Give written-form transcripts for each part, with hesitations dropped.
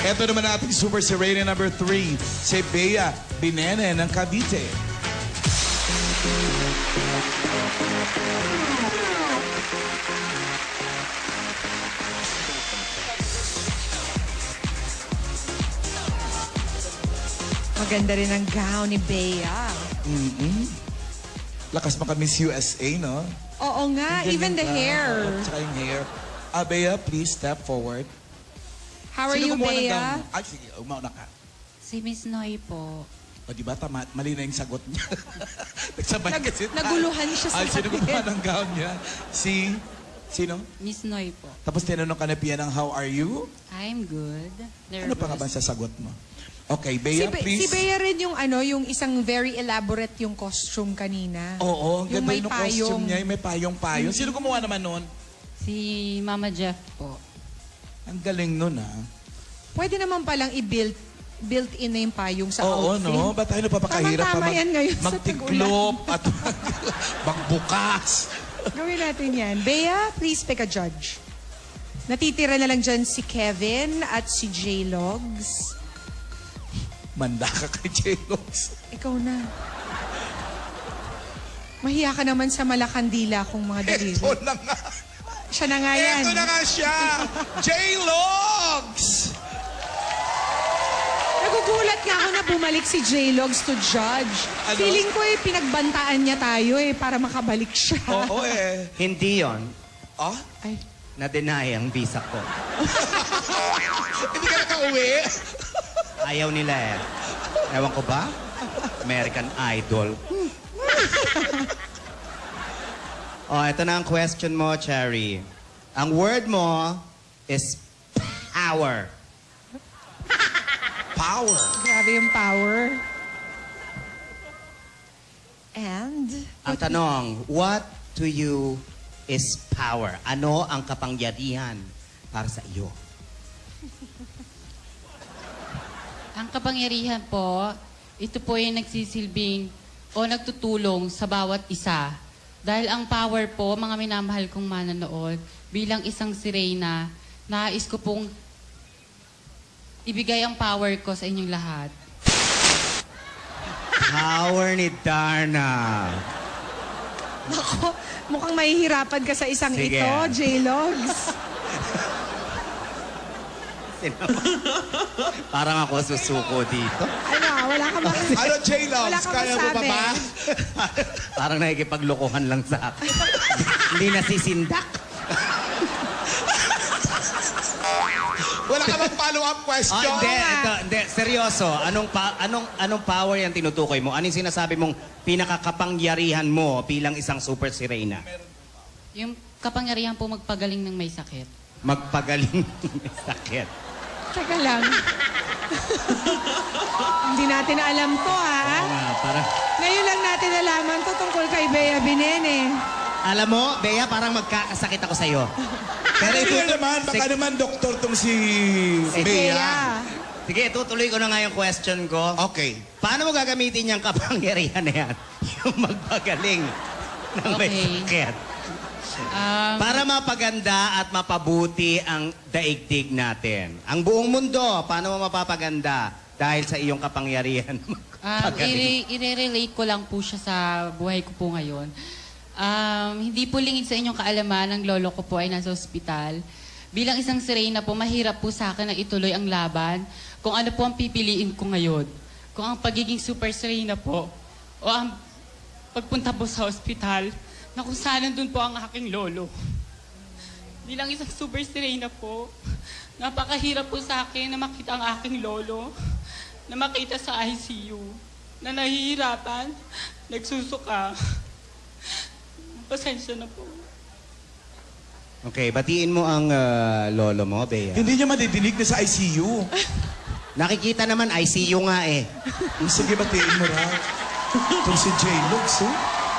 Ito naman ating Super Serena number 3, si Bea Binene ng Cavite. Maganda rin ang gown ni Bea. Lakas maka Miss USA, no? Oo nga, even the hair. Tsaka yung hair. Bea, please step forward. How are you, gumawa ng Bea? gown? Ay, sige, umauna ka. Si Miss Noy po. O, di ba? Tama, mali na yung sagot niya. Nagsabay kasi tayo. Naguluhan siya sa Ay, sino gumawa ng gown niya? Sino? Miss Noy po. Tapos tinanong ka na Pia ng how are you? I'm good. Ano pa nga ba sa sagot mo? Okay, Bea, please. Si Bea rin yung isang very elaborate yung costume kanina. Oo, yung ganda may yung payong. costume niya, yung may payong-payong. Sino gumawa naman nun? Si Mama Jeff po. Ang galing nun, ah. Pwede naman palang built-in na yung payong sa Oo, outfit. no? Ba't tayo napapakahirap Tama-tama yan ngayon sa magtiklop at magbukas? Gawin natin yan. Bea, please pick a judge. Natitira na lang dyan si Kevin at si J-Logs. Manda ka kay J-Logs. Ikaw na. Mahiya ka naman sa malakandila kong mga daliri. Ito na nga. Siya na nga yan. Ito na nga siya. J-Logs! Nagugulat nga ako na bumalik si J-Logs to judge. Ano? Feeling ko pinagbantaan niya tayo para makabalik siya. Oo eh. Hindi yon. Ah? Ay. Na-deny ang visa ko. Hindi ka nakauwi? Ayaw nila eh. Ewan ko ba? American Idol. Ito na ang question mo, Cherry. Ang word mo is power. Power. Grabe yung power. And? Ang tanong, what to you is power? Ano ang kapangyarihan para sa iyo? Ang kapangyarihan po, ito po yung nagsisilbing o nagtutulong sa bawat isa. Dahil ang power po, mga minamahal kong manonood, bilang isang sirena, nais ko pong ibigay ang power ko sa inyong lahat. Power ni Darna. Nako, mukhang mahihirapan ka sa isang Sige. ito, J-Logs. Parang ako susuko dito. Ano, wala ka masabi. Ano, J-Logs? Wala ka Kaya mo pa masabi. ba? Parang nakikipaglokohan lang sa akin. Hindi nasisindak. Wala ka bang follow-up question? Hindi. Seryoso. Anong power yung tinutukoy mo? Anong sinasabi mong pinakakapangyarihan mo bilang isang super sirena? Yung kapangyarihan po magpagaling ng may sakit. Magpagaling ng may sakit. Teka lang. Hindi natin alam to, ha? Ngayon lang natin nalaman to tungkol kay Bea Binene. Alam mo, Bea, parang magkakasakit ako sa'yo. Pero ito naman, baka naman doktor tong si Bea. Sige, tutuloy ko na nga yung question ko. Okay. Paano mo gagamitin yung kapangyarihan na yan? Yung magpagaling ng may Okay. sakit. Para mapaganda at mapabuti ang daigdig natin. Ang buong mundo, paano mo mapapaganda? Dahil sa iyong kapangyarihan. I-relate ko lang po siya sa buhay ko po ngayon. Hindi po lingid sa inyong kaalaman, ang lolo ko po ay nasa ospital. Bilang isang sirena po, mahirap po sa akin na ituloy ang laban kung ano po ang pipiliin ko ngayon. Kung ang pagiging super sirena po o ang pagpunta po sa ospital na kung saan nandun po ang aking lolo. Bilang isang super sirena po, napakahirap po sa akin na makita ang aking lolo, na makita sa ICU, na nahihirapan, nagsusuka. Pasensya na po. Okay, batiin mo ang lolo mo, Bea. Hindi niya madidinig na sa ICU. Nakikita naman, ICU nga eh. Sige, batiin mo raw. Itong si J-Logs, oh.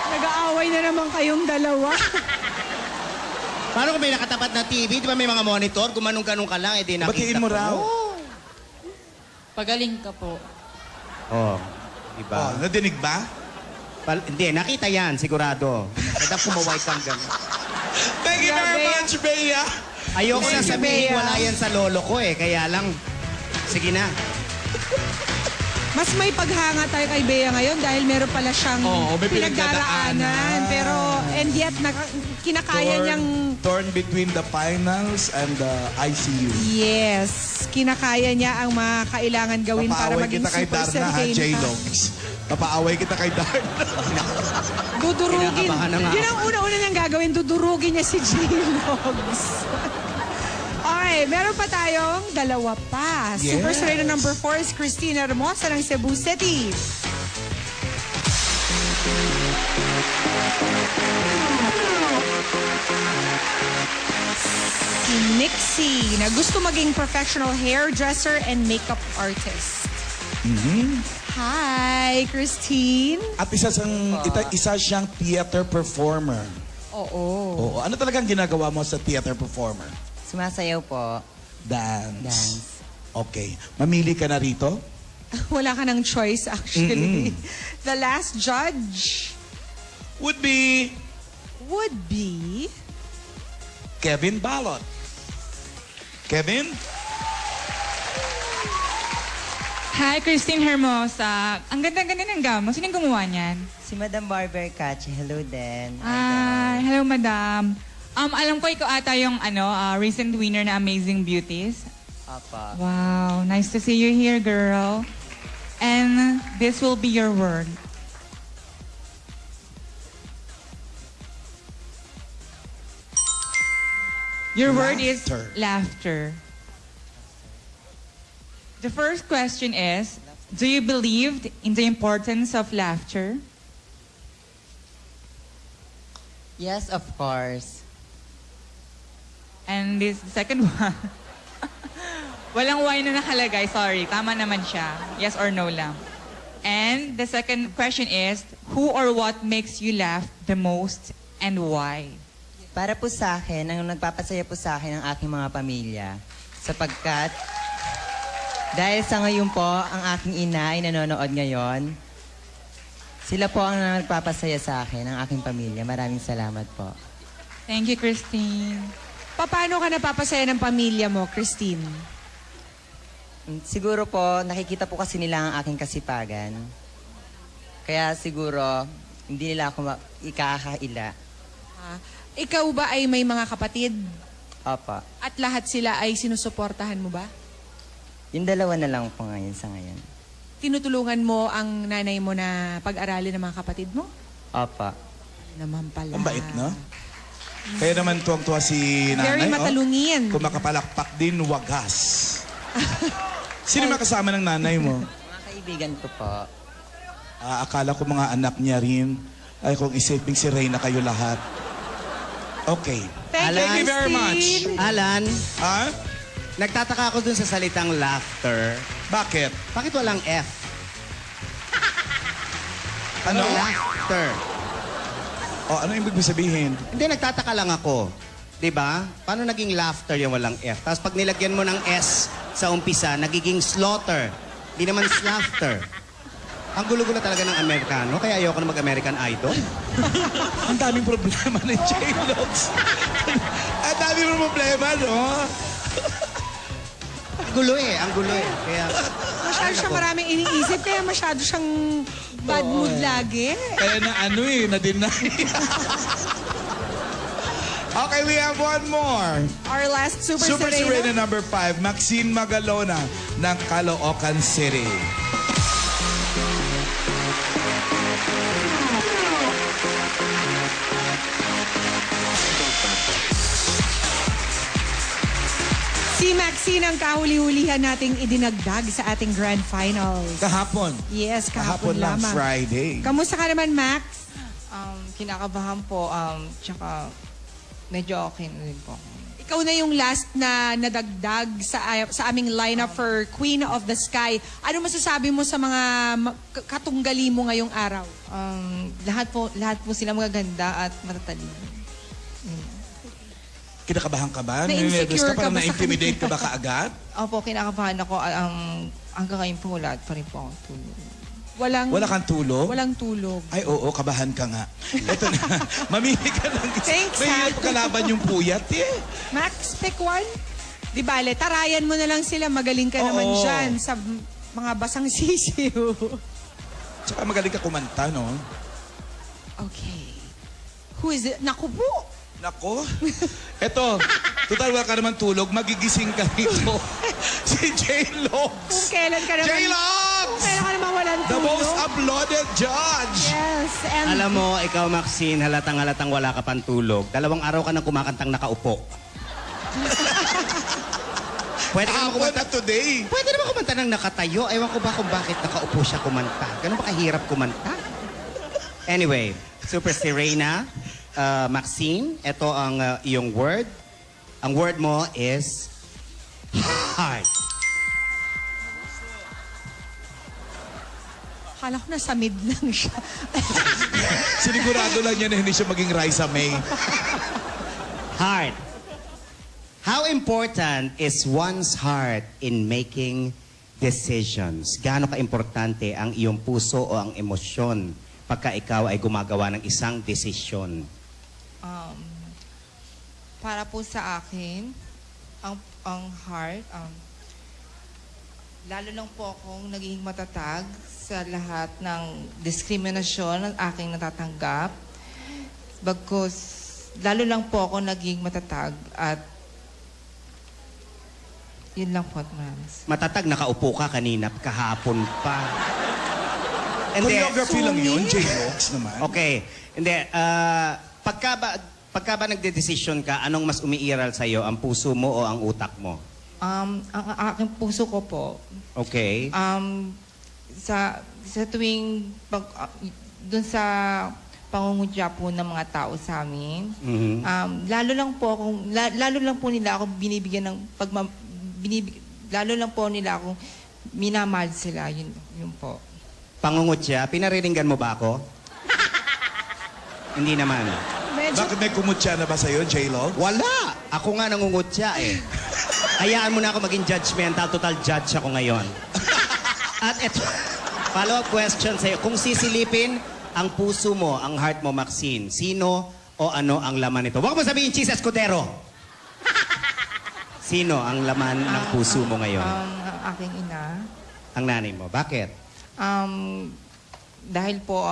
Nag-aaway na naman kayong dalawa. Paano kung may nakatapat na TV? Di ba may mga monitor? Gumanong-ganong ka lang, eh di nakita. Batiin mo raw. Pagaling ka po. Oh, diba? Oh, nadinig ba? Hindi, nakita yan, sigurado. Kada kumaway kang gano'n. Thank you very much, Bea. Ayoko na Thank you, sabihin Bea. wala yan sa lolo ko eh, kaya lang Sige na. Mas may paghanga tayo kay Bea ngayon dahil meron pala siyang may pinagdaraanan. Pero, and yet, kinakaya niyang... Torn between the finals and the ICU. Yes. Kinakaya niya ang mga kailangan gawin para Papaaway maging kita kay Super Darna, ha, Serena. J-Logs. Papaaway kita kay Darna. Dudurugin. Kinakabahan na nga Yun ang una-una niyang gagawin. Dudurugin niya si J-Logs. Okay, meron pa tayong dalawa pa. Yes. Super Serena number 4 is Christina Hermosa ng Cebu City. Si Nixie na gusto maging professional hairdresser and makeup artist. Hi, Christine. At isa siyang theater performer. Oo. Oo. Ano talagang ginagawa mo sa theater performer? Sumasayaw po. Dance. Dance. Okay. Mamili ka na rito? Wala ka ng choice actually. The last judge Would be would be... Kevin Balot. Kevin? Hi, Christine Hermosa. Ang ganda-ganda ng gown mo. Sino yung gumawa niyan? Si Madam Barber Cachi. Hello din. Hello, madam. Alam ko ikaw ata yung recent winner na Amazing Beauties. Apa. Wow, nice to see you here, girl. And this will be your word. Your word is Laughter. laughter. The first question is, do you believe in the importance of laughter? Yes, of course. And this second one, walang why na nakalagay. Sorry, tama naman siya. Yes or no lang. And the second question is, who or what makes you laugh the most and why? Para po sa akin, ang nagpapasaya po sa akin ang aking mga pamilya. Sapagkat, dahil sa ngayon po, ang aking ina ay nanonood ngayon. Sila po ang nagpapasaya sa akin, ang aking pamilya. Maraming salamat po. Thank you, Christine. Paano ka napapasaya ng pamilya mo, Christine? Siguro po, nakikita po kasi nila ang aking kasipagan. Kaya siguro, hindi nila ako ikakaila. Ikaw ba ay may mga kapatid? Opo. At lahat sila ay sinusuportahan mo ba? Yung dalawa na lang po ngayon sa ngayon. Tinutulungan mo ang nanay mo na pag-aralin ng mga kapatid mo? Opo. Naman pala. Ang bait, no? Kaya naman tuwang-tuwa si nanay. Very matalungin. Kung makapalakpak din, wagas. Sino makasama ng nanay mo? Mga kaibigan ko po. Akala ko mga anak niya rin. Ay, kung isipin si Reyna kayo lahat. Okay. Thank you very much. Alan, Ha? nagtataka ako dun sa salitang laughter. Bakit? Bakit walang F? Ano? Laughter. O, ano ibig sabihin? Hindi, nagtataka lang ako. 'Di ba? Paano naging laughter yung walang F? Tapos pag nilagyan mo ng S sa umpisa, nagiging slaughter. Hindi naman laughter. Ang gulo-gulo talaga ng Amerikano, kaya ayoko na mag-American Idol. Ang daming problema ni J-Logs. Ang daming problema, no? Ang gulo eh. Kaya, Masyado siyang maraming iniisip, kaya masyado siyang bad mood lagi. Kaya na-deny. Okay, we have one more. Our last Super Serena number 5, Maxine Magalona ng Caloocan City. Si Maxine ang kahuli-hulihan nating idinagdag sa ating Grand Finals. Kahapon. Yes, kahapon lang, lamang. Friday. Kamusta ka naman, Max? Kinakabahan po, tsaka medyo okay na rin po. Ikaw na yung last na nadagdag sa aming lineup for Queen of the Sky. Ano masasabi mo sa mga katunggali mo ngayong araw? Lahat po sila magaganda at matatalino. Kinakabahan ka ba? Na-insecure Nervous ka ba sa na-intimidate ka ba kaagad? Opo, kinakabahan ako. Hanggang ngayon po, lahat pa rin po akong tulog. Wala kang tulog? Walang tulog. Ay, oo, kabahan ka nga. Ito na, mamili ka ng isa. Thanks, Mahirap kalaban yung puyat, eh. Max, pick one. Di bale, tarayan mo na lang sila. Magaling ka naman Oo. dyan sa mga basang sisiw. Tsaka magaling ka kumanta, no? Okay. Who is it? Naku po! Nako. Eto, total wala ka naman tulog, magigising ka rito. Si J-Logs. Kung kailan ka naman... J-Logs! Kung kailan ka naman walang The tulog. most uploaded judge. Yes, and... Alam mo, ikaw Maxine, halatang wala ka pang tulog. 2 araw ka nang kumakantang nakaupo. Pwede ka naman Ako kumanta. na today. Pwede naman kumanta ng nakatayo. Ewan ko ba kung bakit nakaupo siya kumanta. Ganun ba kahirap kumanta? Anyway, Super Serena, Maxine, ito ang iyong word. Ang word mo is heart. Akala ko nasa mid lang siya. Sinigurado lang niya na hindi siya maging Raisa May. Heart. How important is one's heart in making decisions? Gaano ka-importante ang iyong puso o ang emosyon pagka ikaw ay gumagawa ng isang desisyon? Para po sa akin, ang heart, lalo lang po akong naging matatag sa lahat ng diskriminasyon ng aking natatanggap. Bagkus, lalo lang po ako naging matatag at yun lang po, Mams. Matatag, nakaupo ka kanina, kahapon pa. Hindi. Choreography lang yun, J-Logs naman. Okay. Hindi. Pagka ba nagde-desisyon ka, anong mas umiiral sa'yo? Ang puso mo o ang utak mo? Ang aking puso ko po, Okay. sa tuwing dun sa pangungutya po ng mga tao sa amin, Mhm. lalo lang po nila ako binibigyan ng lalo lang po nila ako minamahal sila, yun po. Pangungutya, pinariringgan mo ba ako? Hindi naman. Medyo... Bakit may kumutya na ba sa'yo, J-Logs? Wala! Ako nga nangungutya eh. Hayaan mo na ako maging judgmental. Total judge ako ngayon. At eto, follow-up question sa'yo. Kung sisilipin ang puso mo, ang heart mo, Maxine, sino o ano ang laman nito? Huwag mo sabihin, Cheese Escudero! Sino ang laman ng puso mo ngayon? Ang aking ina, Ang nanay mo. Bakit? dahil po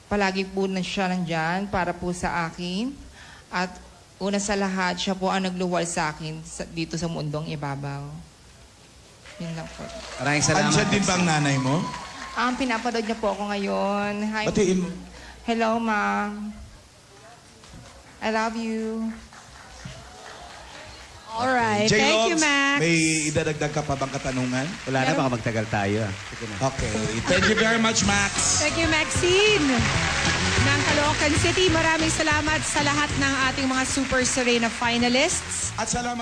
palagi po na siya nandyan para po sa akin. At una sa lahat, siya po ang nagluwal sa akin dito sa mundong ibabaw. Yun lang po. Maraming salamat. Andiyan din ba ang nanay mo? Pinapanood niya po ako ngayon. Hi, Batiin mo. hello, Ma. I love you. Alright. Thank you, J-Logs, Max. may idadagdag ka pa bang katanungan? Wala na, baka magtagal tayo. Sige na. Okay. Thank you very much, Max. Thank you, Maxine. Ng Caloocan City, maraming salamat sa lahat ng ating mga Super Serena finalists. At salamat